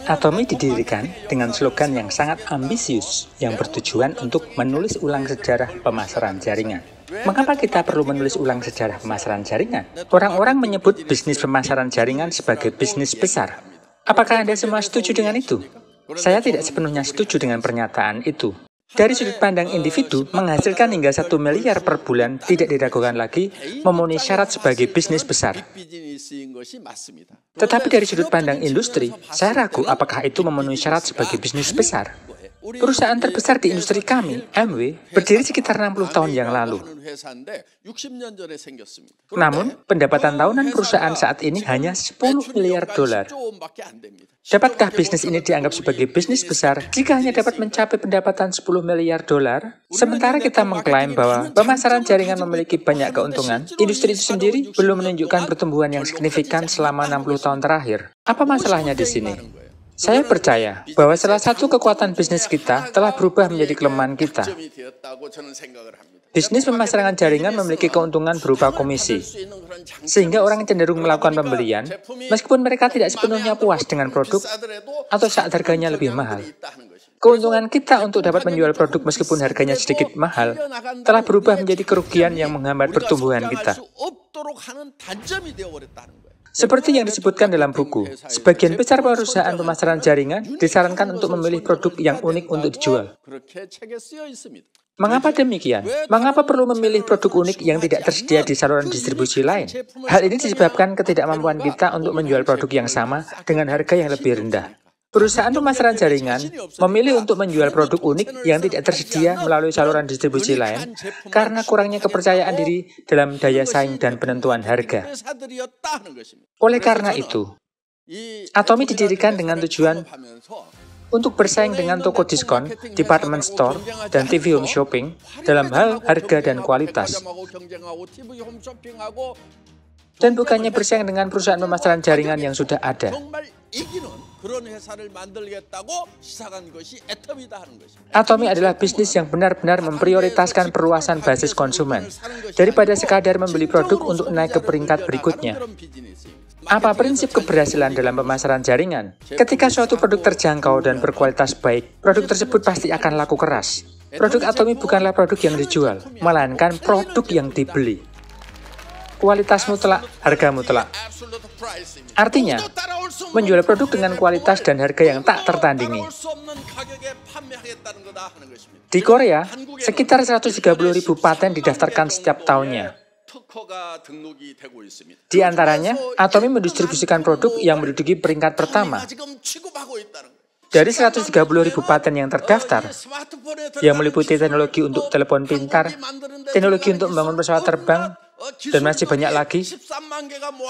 Atomi didirikan dengan slogan yang sangat ambisius yang bertujuan untuk menulis ulang sejarah pemasaran jaringan. Mengapa kita perlu menulis ulang sejarah pemasaran jaringan? Orang-orang menyebut bisnis pemasaran jaringan sebagai bisnis besar. Apakah Anda semua setuju dengan itu? Saya tidak sepenuhnya setuju dengan pernyataan itu. Dari sudut pandang individu, menghasilkan hingga 1 miliar per bulan tidak diragukan lagi memenuhi syarat sebagai bisnis besar. Tetapi dari sudut pandang industri, saya ragu apakah itu memenuhi syarat sebagai bisnis besar. Perusahaan terbesar di industri kami, Amway, berdiri sekitar 60 tahun yang lalu. Namun, pendapatan tahunan perusahaan saat ini hanya 10 miliar dolar. Dapatkah bisnis ini dianggap sebagai bisnis besar jika hanya dapat mencapai pendapatan 10 miliar dolar? Sementara kita mengklaim bahwa pemasaran jaringan memiliki banyak keuntungan, industri itu sendiri belum menunjukkan pertumbuhan yang signifikan selama 60 tahun terakhir. Apa masalahnya di sini? Saya percaya bahwa salah satu kekuatan bisnis kita telah berubah menjadi kelemahan kita. Bisnis pemasaran jaringan memiliki keuntungan berupa komisi, sehingga orang cenderung melakukan pembelian meskipun mereka tidak sepenuhnya puas dengan produk atau saat harganya lebih mahal. Keuntungan kita untuk dapat menjual produk meskipun harganya sedikit mahal telah berubah menjadi kerugian yang menghambat pertumbuhan kita. Seperti yang disebutkan dalam buku, sebagian besar perusahaan pemasaran jaringan disarankan untuk memilih produk yang unik untuk dijual. Mengapa demikian? Mengapa perlu memilih produk unik yang tidak tersedia di saluran distribusi lain? Hal ini disebabkan ketidakmampuan kita untuk menjual produk yang sama dengan harga yang lebih rendah. Perusahaan pemasaran jaringan memilih untuk menjual produk unik yang tidak tersedia melalui saluran distribusi lain karena kurangnya kepercayaan diri dalam daya saing dan penentuan harga. Oleh karena itu, Atomi didirikan dengan tujuan untuk bersaing dengan toko diskon, department store, dan TV home shopping dalam hal harga dan kualitas. Dan bukannya bersaing dengan perusahaan pemasaran jaringan yang sudah ada. Atomi adalah bisnis yang benar-benar memprioritaskan perluasan basis konsumen daripada sekadar membeli produk untuk naik ke peringkat berikutnya. Apa prinsip keberhasilan dalam pemasaran jaringan? Ketika suatu produk terjangkau dan berkualitas baik, produk tersebut pasti akan laku keras. Produk Atomi bukanlah produk yang dijual, melainkan produk yang dibeli. Kualitas mutlak, harga mutlak. Artinya, menjual produk dengan kualitas dan harga yang tak tertandingi. Di Korea, sekitar 130.000 paten didaftarkan setiap tahunnya. Di antaranya, Atomi mendistribusikan produk yang menduduki peringkat pertama. Dari 130.000 paten yang terdaftar, yang meliputi teknologi untuk telepon pintar, teknologi untuk membangun pesawat terbang, dan masih banyak lagi,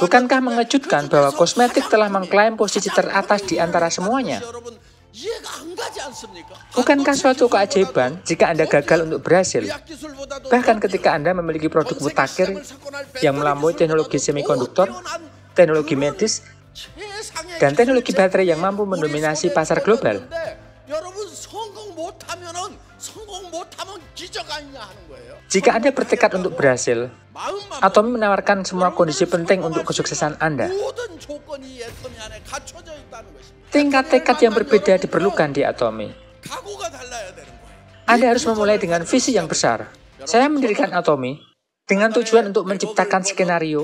bukankah mengejutkan bahwa kosmetik telah mengklaim posisi teratas di antara semuanya? Bukankah suatu keajaiban jika Anda gagal untuk berhasil? Bahkan ketika Anda memiliki produk mutakhir yang melampaui teknologi semikonduktor, teknologi medis, dan teknologi baterai yang mampu mendominasi pasar global. Jika Anda bertekad untuk berhasil, Atomi menawarkan semua kondisi penting untuk kesuksesan Anda. Tingkat tekad yang berbeda diperlukan di Atomi. Anda harus memulai dengan visi yang besar. Saya mendirikan Atomi dengan tujuan untuk menciptakan skenario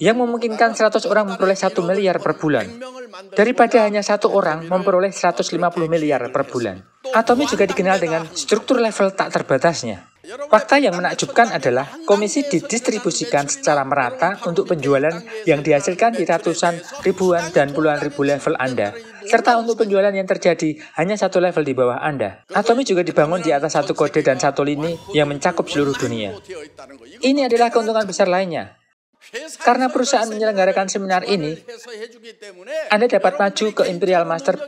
yang memungkinkan 100 orang memperoleh 1 miliar per bulan, daripada hanya 1 orang memperoleh 150 miliar per bulan. Atomi juga dikenal dengan struktur level tak terbatasnya. Fakta yang menakjubkan adalah komisi didistribusikan secara merata untuk penjualan yang dihasilkan di ratusan, ribuan, dan puluhan ribu level Anda, serta untuk penjualan yang terjadi hanya 1 level di bawah Anda. Atomi juga dibangun di atas 1 kode dan 1 lini yang mencakup seluruh dunia. Ini adalah keuntungan besar lainnya. Karena perusahaan menyelenggarakan seminar ini, Anda dapat maju ke Imperial Master,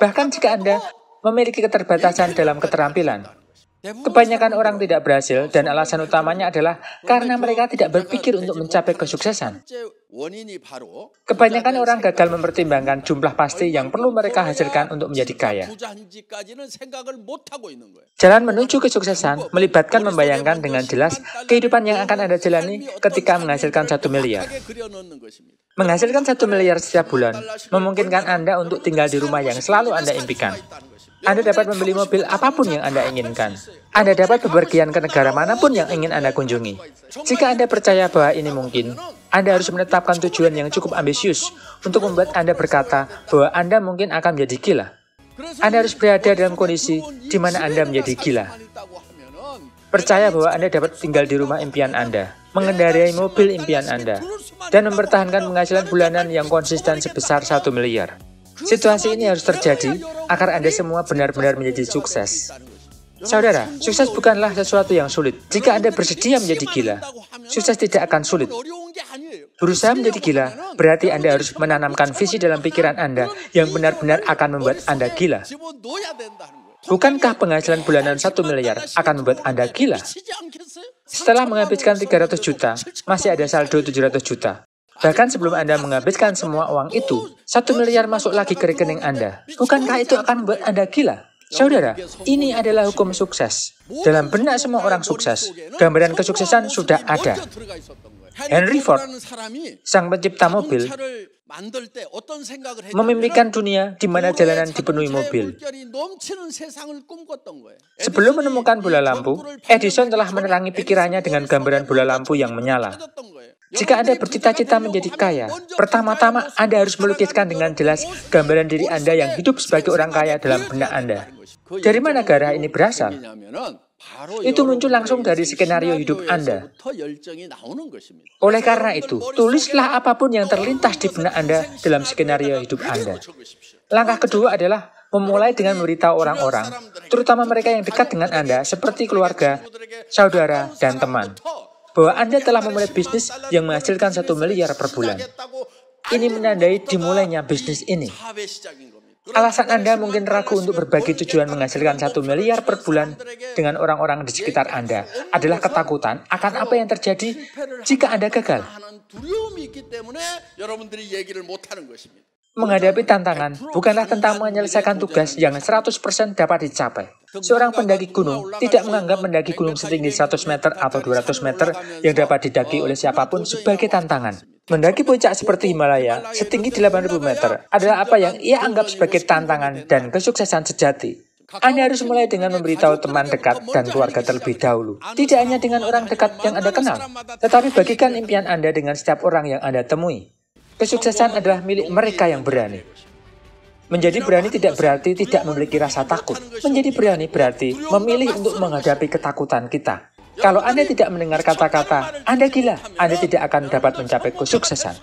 bahkan jika Anda memiliki keterbatasan dalam keterampilan. Kebanyakan orang tidak berhasil dan alasan utamanya adalah karena mereka tidak berpikir untuk mencapai kesuksesan. Kebanyakan orang gagal mempertimbangkan jumlah pasti yang perlu mereka hasilkan untuk menjadi kaya. Jalan menuju kesuksesan melibatkan membayangkan dengan jelas kehidupan yang akan Anda jalani ketika menghasilkan 1 miliar. Menghasilkan 1 miliar setiap bulan memungkinkan Anda untuk tinggal di rumah yang selalu Anda impikan. Anda dapat membeli mobil apapun yang Anda inginkan. Anda dapat bepergian ke negara manapun yang ingin Anda kunjungi. Jika Anda percaya bahwa ini mungkin, Anda harus menetapkan tujuan yang cukup ambisius untuk membuat Anda berkata bahwa Anda mungkin akan menjadi gila. Anda harus berada dalam kondisi di mana Anda menjadi gila. Percaya bahwa Anda dapat tinggal di rumah impian Anda, mengendarai mobil impian Anda, dan mempertahankan penghasilan bulanan yang konsisten sebesar 1 miliar. Situasi ini harus terjadi agar Anda semua benar-benar menjadi sukses. Saudara, sukses bukanlah sesuatu yang sulit. Jika Anda bersedia menjadi gila, sukses tidak akan sulit. Berusaha menjadi gila, berarti Anda harus menanamkan visi dalam pikiran Anda yang benar-benar akan membuat Anda gila. Bukankah penghasilan bulanan 1 miliar akan membuat Anda gila? Setelah menghabiskan 300 juta, masih ada saldo 700 juta. Bahkan sebelum Anda menghabiskan semua uang itu, 1 miliar masuk lagi ke rekening Anda. Bukankah itu akan membuat Anda gila? Saudara, ini adalah hukum sukses. Dalam benak semua orang sukses, gambaran kesuksesan sudah ada. Henry Ford, sang pencipta mobil, memimpikan dunia di mana jalanan dipenuhi mobil. Sebelum menemukan bola lampu, Edison telah menerangi pikirannya dengan gambaran bola lampu yang menyala. Jika Anda bercita-cita menjadi kaya, pertama-tama Anda harus melukiskan dengan jelas gambaran diri Anda yang hidup sebagai orang kaya dalam benak Anda. Dari mana gairah ini berasal? Itu muncul langsung dari skenario hidup Anda. Oleh karena itu, tulislah apapun yang terlintas di benak Anda dalam skenario hidup Anda. Langkah kedua adalah memulai dengan memberitahu orang-orang, terutama mereka yang dekat dengan Anda, seperti keluarga, saudara, dan teman, bahwa Anda telah memulai bisnis yang menghasilkan 1 miliar per bulan. Ini menandai dimulainya bisnis ini. Alasan Anda mungkin ragu untuk berbagi tujuan menghasilkan 1 miliar per bulan dengan orang-orang di sekitar Anda adalah ketakutan akan apa yang terjadi jika Anda gagal. Menghadapi tantangan bukanlah tentang menyelesaikan tugas yang 100% dapat dicapai. Seorang pendaki gunung tidak menganggap mendaki gunung setinggi 100 meter atau 200 meter yang dapat didaki oleh siapapun sebagai tantangan. Mendaki puncak seperti Himalaya setinggi 8.000 meter adalah apa yang ia anggap sebagai tantangan dan kesuksesan sejati. Anda harus mulai dengan memberitahu teman dekat dan keluarga terlebih dahulu. Tidak hanya dengan orang dekat yang Anda kenal, tetapi bagikan impian Anda dengan setiap orang yang Anda temui. Kesuksesan adalah milik mereka yang berani. Menjadi berani tidak berarti tidak memiliki rasa takut. Menjadi berani berarti memilih untuk menghadapi ketakutan kita. Kalau Anda tidak mendengar kata-kata, Anda gila, Anda tidak akan dapat mencapai kesuksesan.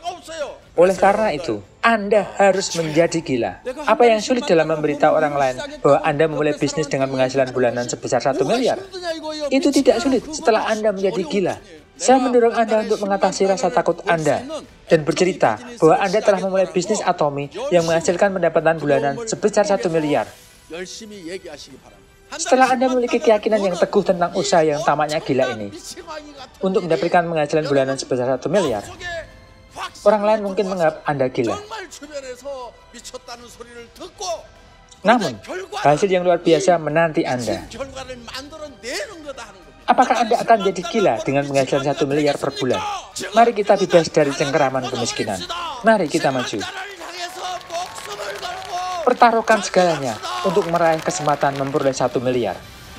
Oleh karena itu, Anda harus menjadi gila. Apa yang sulit dalam memberitahu orang lain bahwa Anda memulai bisnis dengan penghasilan bulanan sebesar 1 miliar? Itu tidak sulit setelah Anda menjadi gila. Saya mendorong Anda untuk mengatasi rasa takut Anda dan bercerita bahwa Anda telah memulai bisnis Atomi yang menghasilkan pendapatan bulanan sebesar 1 miliar. Setelah Anda memiliki keyakinan yang teguh tentang usaha yang tamaknya gila ini, untuk mendapatkan penghasilan bulanan sebesar 1 miliar, orang lain mungkin menganggap Anda gila. Namun, hasil yang luar biasa menanti Anda. Apakah Anda akan jadi gila dengan penghasilan 1 miliar per bulan? Mari kita bebas dari cengkeraman kemiskinan. Mari kita maju. Pertaruhkan segalanya untuk meraih kesempatan memperoleh 1 miliar.